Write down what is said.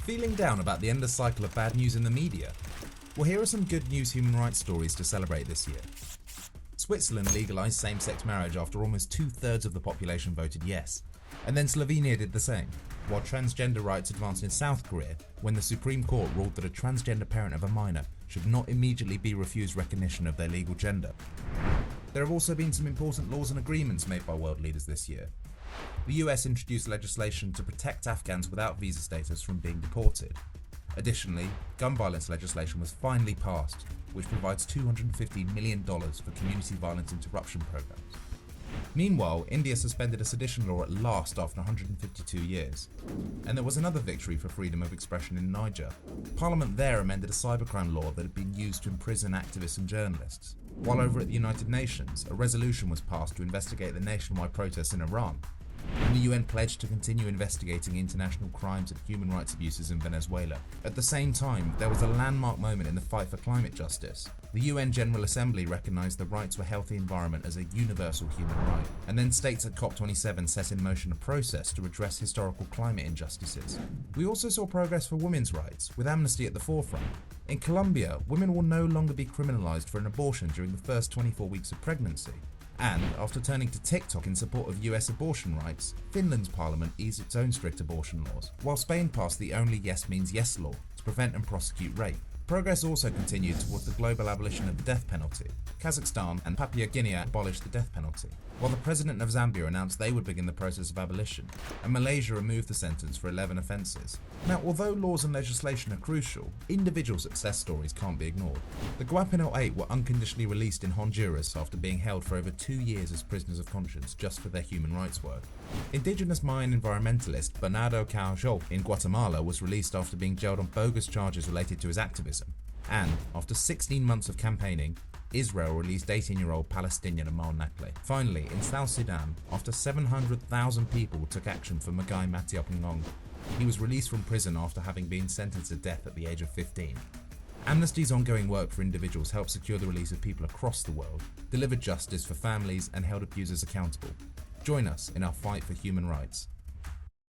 Feeling down about the endless cycle of bad news in the media? Well, here are some good news human rights stories to celebrate this year. Switzerland legalised same-sex marriage after almost 2/3 of the population voted yes, and then Slovenia did the same, while transgender rights advanced in South Korea when the Supreme Court ruled that a transgender parent of a minor should not immediately be refused recognition of their legal gender. There have also been some important laws and agreements made by world leaders this year. The US introduced legislation to protect Afghans without visa status from being deported. Additionally, gun violence legislation was finally passed, which provides $250 million for community violence interruption programs. Meanwhile, India suspended a sedition law at last after 152 years. And there was another victory for freedom of expression in Niger. Parliament there amended a cybercrime law that had been used to imprison activists and journalists. While over at the United Nations, a resolution was passed to investigate the nationwide protests in Iran. And the UN pledged to continue investigating international crimes and human rights abuses in Venezuela. At the same time, there was a landmark moment in the fight for climate justice. The UN General Assembly recognised the right to a healthy environment as a universal human right, and then states at COP27 set in motion a process to address historical climate injustices. We also saw progress for women's rights, with amnesty at the forefront. In Colombia, women will no longer be criminalised for an abortion during the first 24 weeks of pregnancy. And, after turning to TikTok in support of US abortion rights, Finland's parliament eased its own strict abortion laws, while Spain passed the Only Yes Means Yes law to prevent and prosecute rape. Progress also continued towards the global abolition of the death penalty. Kazakhstan and Papua New Guinea abolished the death penalty, while the president of Zambia announced they would begin the process of abolition, and Malaysia removed the sentence for 11 offences. Now, although laws and legislation are crucial, individual success stories can't be ignored. The Guapinol 8 were unconditionally released in Honduras after being held for over 2 years as prisoners of conscience just for their human rights work. Indigenous Mayan environmentalist Bernardo Carajal in Guatemala was released after being jailed on bogus charges related to his activism. And, after 16 months of campaigning, Israel released 18-year-old Palestinian Amal Nakle. Finally, in South Sudan, after 700,000 people took action for Magai Matiopngong, he was released from prison after having been sentenced to death at the age of 15. Amnesty's ongoing work for individuals helped secure the release of people across the world, delivered justice for families, and held abusers accountable. Join us in our fight for human rights.